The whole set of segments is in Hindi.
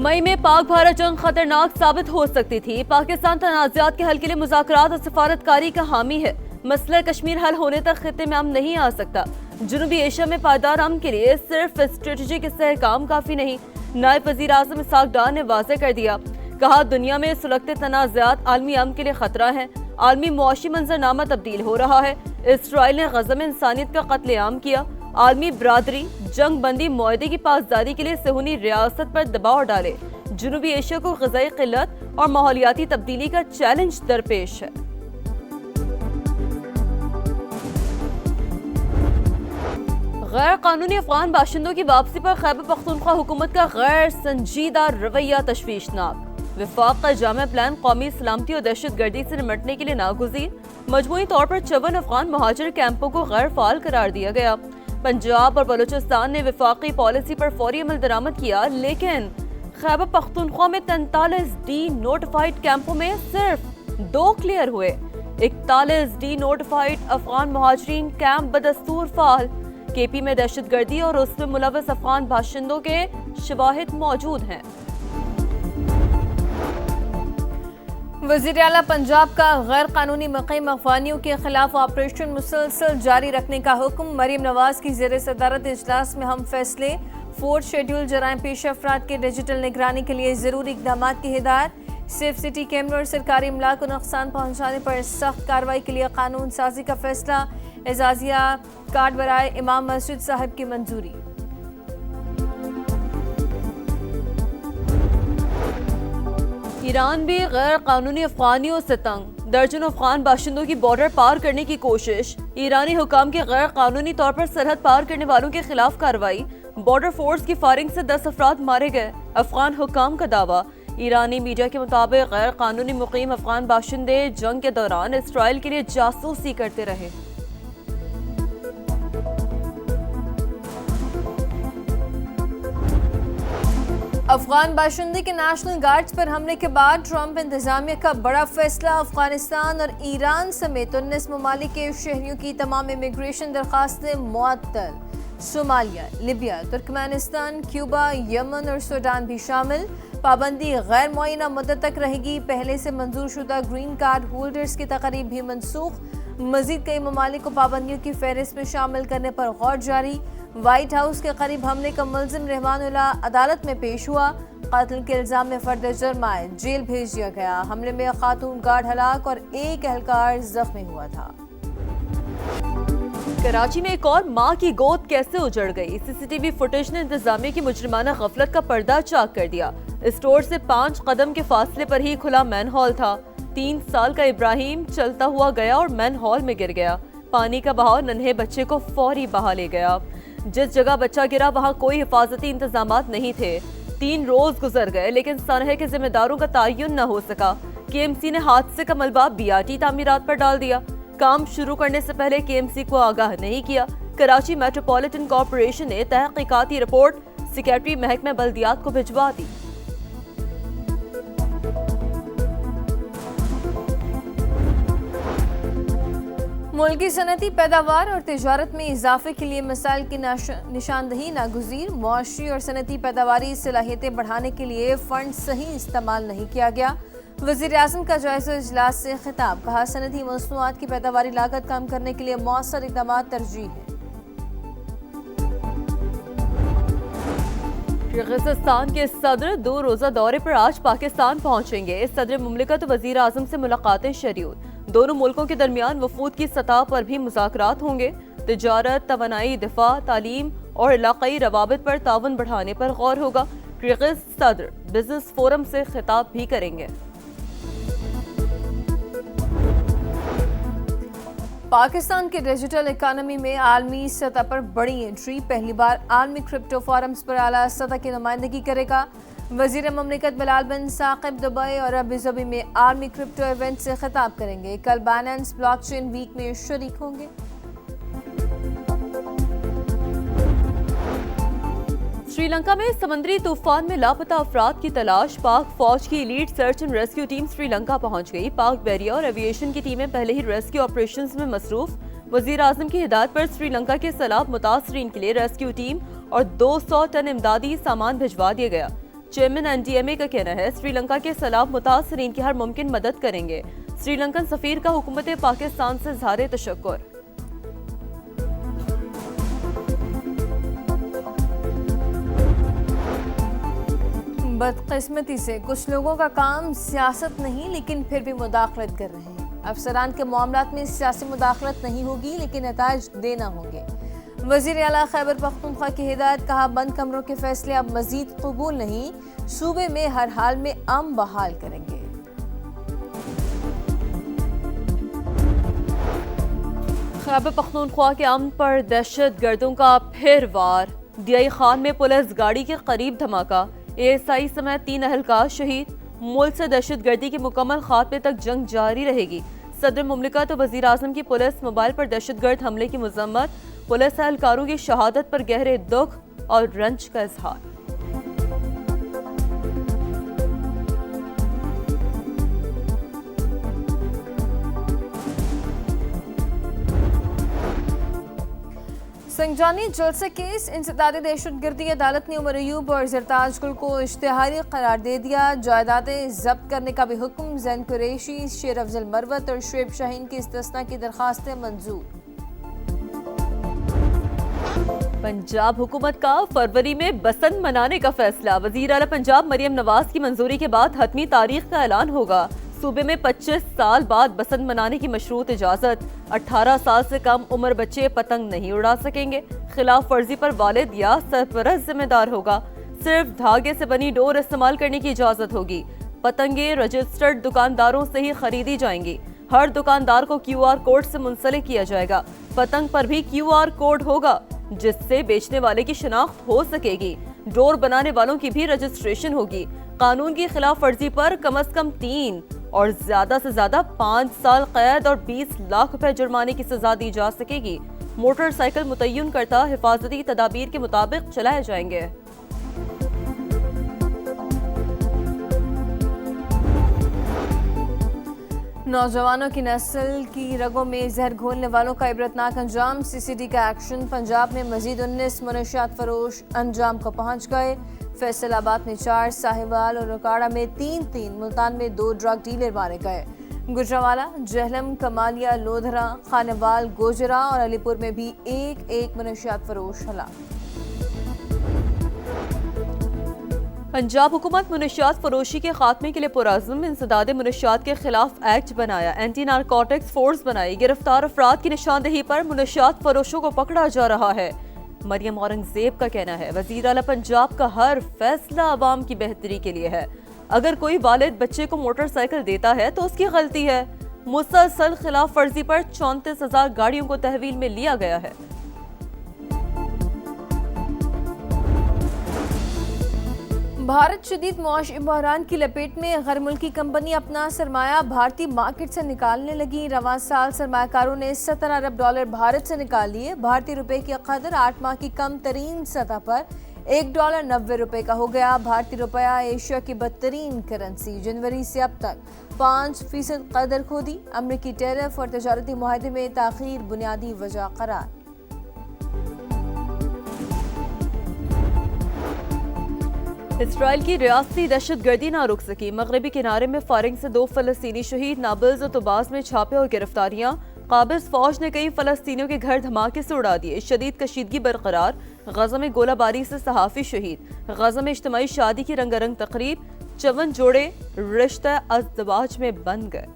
मई में पाक भारत जंग खतरनाक साबित हो सकती थी। पाकिस्तान तनाज़ात के हल के लिए मुज़ाकरात और सिफारतकारी का हामी है। मसला कश्मीर हल होने तक खित्ते में अमन नहीं आ सकता। जनूबी एशिया में पायदार अमन के लिए सिर्फ स्ट्रेटेजिक इस्तेहकाम काफी नहीं। नायब वज़ीर आज़म इसहाक डार ने वाज़ेह कर दिया, कहा दुनिया में सुलगते तनाज़ात आलमी अमन के लिए खतरा है। आलमी मुआशी मंजरनामा तब्दील हो रहा है। इसराइल ने गज़ा में इंसानियत का कत्लेआम किया। आलमी बरादरी जंग बंदी मुआहदे की पासदारी के लिए सहूनी रियासत पर दबाव डाले। जनूबी एशिया को ग़िज़ाई क़िल्लत और माहौलियाती तब्दीली का चैलेंज दरपेश है। गैर कानूनी अफगान बाशिंदों की वापसी पर खैबर पख्तूनख्वा हुकूमत का गैर संजीदा रवैया तशवीशनाक। विफाक का जामा प्लान कौमी सलामती और दहशत गर्दी से निपटने के लिए नागुज़ीर। मजमूई तौर पर 54 अफगान महाजिर कैंपों को गैर फाल करार दिया गया। पंजाब और बलूचिस्तान ने विफाकी पॉलिसी पर फौरी अमल दरामद किया, लेकिन खैबर पख्तूनख्वा में 43 डी नोटिफाइड कैंपों में सिर्फ 2 क्लियर हुए। 41 डी नोटिफाइड अफगान महाजरीन कैंप बदस्तूर फाल। केपी में दहशतगर्दी और उसमें मुलव्वस अफगान बाशिंदों के शवाहिद मौजूद हैं। वज़ीर आला पंजाब का गैर कानूनी मुक़ीम अफ़गानियों के खिलाफ ऑपरेशन मुसलसल जारी रखने का हुक्म। मरीम नवाज की ज़ेर सदारत इजलास में हम फैसले। 4th शेड्यूल जराइम पेश अफराद के डिजिटल निगरानी के लिए ज़रूरी इक़दाम की हिदायत। सेफ सिटी कैमरे और सरकारी इमला को नुकसान पहुँचाने पर सख्त कार्रवाई के लिए कानून साजी का फैसला। एजाजिया कार्ड बराए इमाम मस्जिद साहिब की मंजूरी। ईरान भी गैर कानूनी अफगानियों से तंग। दर्जनों अफगान बाशिंदों की बॉर्डर पार करने की कोशिश। ईरानी हुकाम के गैर कानूनी तौर पर सरहद पार करने वालों के खिलाफ कार्रवाई। बॉर्डर फोर्स की फायरिंग से 10 अफराद मारे गए। अफगान हुकाम का दावा। ईरानी मीडिया के मुताबिक गैर कानूनी मुकीम अफगान बाशिंदे जंग के दौरान इसराइल के लिए जासूसी करते रहे। अफगान बाशिंदे के नेशनल गार्ड्स पर हमले के बाद ट्रंप इंतजामिया का बड़ा फैसला। अफगानिस्तान और ईरान समेत 19 ममालिक के शहरियों की तमाम इमिग्रेशन दरखास्तें मुअत्तल। Somalia, Libya, Turkmenistan, Cuba, Yemen और सूडान भी शामिल। पाबंदी गैर मुअय्यना मुद्दत तक रहेगी। पहले से मंजूर शुदा ग्रीन कार्ड होल्डर्स की तकरीब भी मनसूख। मजीद कई ममालिक को पाबंदियों की फहरिस्त में शामिल करने पर गौर जारी। व्हाइट हाउस के करीब हमले का मुल्जिम रहमानुल्लाह अदालत में पेश हुआ। कत्ल के इल्जाम में फर्द जुर्माए जेल भेज दिया गया। हमले में खातून गार्ड हलाक और एक एहलकार जख्मी हुआ था। कराची में एक और मां की गोद कैसे उजड़ गई। सीसीटीवी फुटेज ने इंतजामिया की मुजरिमाना गफलत का पर्दा चाक कर दिया। स्टोर से 5 कदम के फासले पर ही खुला मैन हॉल था। 3 साल का इब्राहिम चलता हुआ गया और मैन हॉल में गिर गया। पानी का बहाव नन्हे बच्चे को फौरी बहा ले गया। जिस जगह बच्चा गिरा वहां कोई हिफाजती इंतजामात नहीं थे। 3 रोज गुजर गए, लेकिन सनह के जिम्मेदारों का तयन न हो सका। केएमसी ने हादसे का मलबा बीआरटी तामीरात पर डाल दिया। काम शुरू करने से पहले केएमसी को आगाह नहीं किया। कराची मेट्रोपॉलिटन कॉरपोरेशन ने तहकीकाती रिपोर्ट सेक्रेटरी महकमे बल्दियात को भिजवा दी। मुल्क की सनती पैदावार और तिजारत में इजाफे के लिए मसाइल की निशानदही नागुज़ीर। मुआशी और सनती पैदावारी सलाहियतें बढ़ाने के लिए फंड सही इस्तेमाल नहीं किया गया। वज़ीर आज़म का जायज़ा इजलास से खिताब। कहा सनती मसनूआत की पैदावारी लागत कम करने के लिए मौसर इक़दाम तरजीह है। किर्गिज़स्तान के सदर 2 रोज़ा दौरे पर आज पाकिस्तान पहुंचेंगे। सदर मुमलिकत वज़ीर आज़म से मुलाकातें शेड्यूल। दोनों मुल्कों के दरमियान वफूद की सतह पर भी मुज़ाकरात होंगे। तिजारत, तवानाई, दिफा, तालीम और इलाक़ाई रवाबित पर ताउन बढ़ाने पर गौर होगा। किर्गिज़ सदर बिजनेस फोरम से खिताब भी करेंगे। पाकिस्तान के डिजिटल इकानमी में आलमी सतह पर बड़ी एंट्री। पहली बार आलमी क्रिप्टो फोरम्स पर आला सतह की नुमाइंदगी करेगा। वज़ीर ममलिकत बिलाल बिन साकिब दुबई और अबूज़बी में आलमी क्रिप्टो इवेंट से खिताब करेंगे। कल बाइनेंस ब्लॉकचेन वीक में शरीक होंगे। श्रीलंका में समुद्री तूफान में लापता अफराद की तलाश। पाक फौज की elite search and rescue team Sri Lanka पहुंच गई। पाक बैरिया और एविएशन की टीमें पहले ही रेस्क्यू ऑपरेशंस में मसरूफ। वज़ीर आज़म की हिदायत पर श्रीलंका के सैलाब मुतासरीन के लिए रेस्क्यू टीम और 200 टन इमदादी सामान भिजवा दिया गया। चेयरमैन एनडीएमए का कहना है श्रीलंका के सैलाब मुतासरीन की हर मुमकिन मदद करेंगे। श्रीलंकन सफीर का हुकूमत पाकिस्तान से इज़हार तशक्कुर। बदकिस्मती से कुछ लोगों का काम सियासत नहीं लेकिन फिर भी मुदाखलत कर रहे हैं। अफसरान के मामलात में सियासी मुदाखलत नहीं होगी लेकिन नताइज देना होंगे। वज़ीर आला खैबर पख्तूनख्वा की हिदायत, कहा बंद कमरों के फैसले अब मजीद कबूल नहीं, सूबे में हर हाल में अमन बहाल करेंगे। खैबर पख्तूनख्वा के अमन पर दहशत गर्दों का फिर वार। दियाई खान में पुलिस गाड़ी के करीब धमाका, एएसआई समेत 3 अहलकार शहीद। मुल्क से दहशत गर्दी के मुकम्मल खात्मे तक जंग जारी रहेगी। सदर मुमलिकत और वज़ीर आज़म की पुलिस मोबाइल पर दहशतगर्द हमले की मजम्मत। पुलिस एहलकारों की शहादत पर गहरे दुख और रंज का इजहार। संजानी जलसे केस, इंसदाद दहशतगर्दी अदालत ने उमर अयूब और जरताज गुल को इश्तिहारी करार दे दिया। जायदादें जब्त करने का भी हुक्म। जैन कुरैशी, शेर अफजल मरवत और शुएब शाहीन की इस्तिस्ना की दरखास्तें मंजूर। पंजाब हुकूमत का फरवरी में बसंत मनाने का फैसला। वज़ीर आला पंजाब मरियम नवाज की मंजूरी के बाद हतमी तारीख का ऐलान होगा। सूबे में 25 साल बाद बसंत मनाने की मशरूत इजाजत। 18 साल से कम उम्र बच्चे पतंग नहीं उड़ा सकेंगे। खिलाफ वर्जी पर वालिद या सरपरस्त जिम्मेदार होगा। सिर्फ धागे से बनी डोर इस्तेमाल करने की इजाजत होगी। पतंगे रजिस्टर्ड दुकानदारों से ही खरीदी जाएंगी। हर दुकानदार को QR कोड से मुंसलिक किया जाएगा। पतंग पर भी QR कोड होगा जिससे बेचने वाले की शिनाख्त हो सकेगी। डोर बनाने वालों की भी रजिस्ट्रेशन होगी। कानून की खिलाफ वर्जी पर कम से कम 3 और ज्यादा से ज्यादा 5 साल कैद और 20 लाख रुपए जुर्माने की सजा दी जा सकेगी। मोटरसाइकिल मुतय्यन करता हिफाजती तदाबीर के मुताबिक चलाए जाएंगे। नौजवानों की नस्ल की रगों में जहर घोलने वालों का इबरतनाक अंजाम। CCD का एक्शन। पंजाब में मजीद 19 मनशियात फरोश अंजाम को पहुंच गए। फैसलाबाद में 4, साहिवाल और रोकाड़ा में 3, मुल्तान में 2 ड्रग डीलर मारे गए। गुजरावाला, जहलम, कमालिया, लोधरा, खानेवाल, गोजरा और अलीपुर में भी एक मनशियात फरोश हलाक। पंजाब हुकूमत मुनशियात फरोशी के खात्मे के लिए पुरअज़्म। इंसदाद मुनशियात के खिलाफ एक्ट बनाया। एंटी नारकोटिक्स फोर्स बनाई। गिरफ्तार अफराद की निशानदेही पर मुनशियात फरोशों को पकड़ा जा रहा है। मरियम औरंगजेब का कहना है वज़ीर आला पंजाब का हर फैसला अवाम की बेहतरी के लिए है। अगर कोई वालिद बच्चे को मोटरसाइकिल देता है तो उसकी गलती है। मुसलसल खिलाफ वर्जी पर 34,000 गाड़ियों को तहवील में लिया गया है। भारत शदीद मुआशी बहरान की लपेट में। गैर मुल्की कंपनी अपना सरमाया भारतीय मार्केट से निकालने लगी। रवां साल सरमायाकारों ने $17 अरब भारत से निकाल लिए। भारतीय रुपए की कदर 8 माह की कम तरीन सतह पर $1 90 रुपए का हो गया। भारतीय रुपया एशिया की बदतरीन करेंसी। जनवरी से अब तक 5% कदर खो दी। अमरीकी टैरिफ और तजारती मुआहदे में ताखीर बुनियादी वजह करार। इसराइल की रियासती दहशतगर्दी ना रुक सकी। मगरबी किनारे में फायरिंग से 2 फलस्तीनी शहीद। नाबल्स और तुबास में छापे और गिरफ्तारियां। काबिज फौज ने कई फलस्तीनियों के घर धमाके से उड़ा दिए। शदीद कशीदगी बरकरार। गजा में गोलाबारी से सहाफ़ी शहीद। गजा में इज्तिमाई शादी की रंगारंग तकरीब। 54 जोड़े रिश्ता अज़दवाज में बन गए।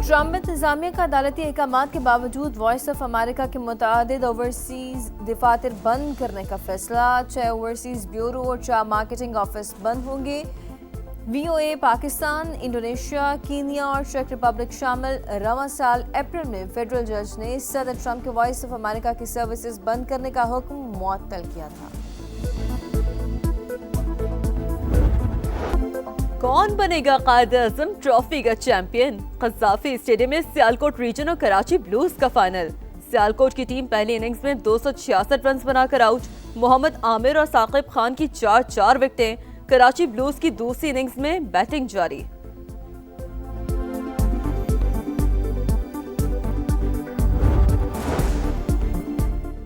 ट्रम्प इंतजामिया का अदालती अहकामात के बावजूद वॉइस ऑफ अमेरिका के मुतादिद ओवरसीज दफातर बंद करने का फैसला। 6 ओवरसीज ब्यूरो और 4 मार्केटिंग ऑफिस बंद होंगे। VOA पाकिस्तान, इंडोनेशिया, कीनिया और चेक रिपब्लिक शामिल। रवां साल अप्रैल में फेडरल जज ने सदर ट्रम्प के वॉइस ऑफ अमेरिका की सर्विसेज बंद करने का हुक्म मुअत्तल किया था। कौन बनेगा कायद-ए-आज़म ट्रॉफी का चैंपियन? क़ज़्ज़ाफ़ी स्टेडियम में सियालकोट रीजन और कराची ब्लूज का फाइनल। सियालकोट की टीम पहली इनिंग्स में 266 रन बनाकर आउट। मोहम्मद आमिर और साकिब खान की 4 विकेटें। कराची ब्लूज की दूसरी इनिंग्स में बैटिंग जारी।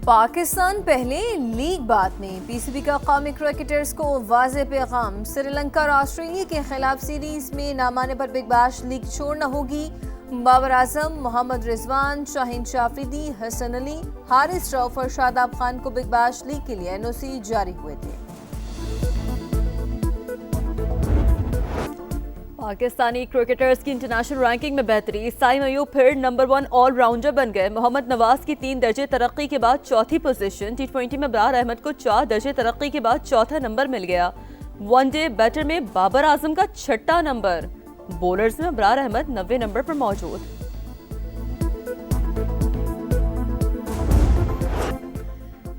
पाकिस्तान पहले लीग बाद में पीसीबी का कौमी क्रिकेटर्स को वाज़ेह पैगाम। श्रीलंका और ऑस्ट्रेलिया के खिलाफ सीरीज में नाम आने पर बिग बैश लीग छोड़ना होगी। बाबर आजम, मोहम्मद रिजवान, शाहीन शाफरीदी, हसन अली, हारिस रऊफ और शादाब खान को बिग बैश लीग के लिए एनओसी जारी हुए थे। पाकिस्तानी क्रिकेटर्स की इंटरनेशनल रैंकिंग में बेहतरी। साइम अयूब फिर नंबर 1 ऑलराउंडर बन गए। मोहम्मद नवाज की 3 दर्जे तरक्की के बाद चौथी पोजीशन। T20 में अबरार अहमद को 4 दर्जे तरक्की के बाद चौथा नंबर मिल गया। वनडे बैटर में बाबर आजम का 6ठा नंबर। बॉलर्स में अबरार अहमद 90 नंबर पर मौजूद।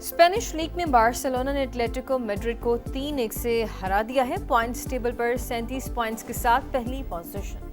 स्पेनिश लीग में बार्सिलोना ने एटलेटिको मैड्रिड को 3-1 से हरा दिया है। पॉइंट्स टेबल पर 37 पॉइंट्स के साथ पहली पोजीशन।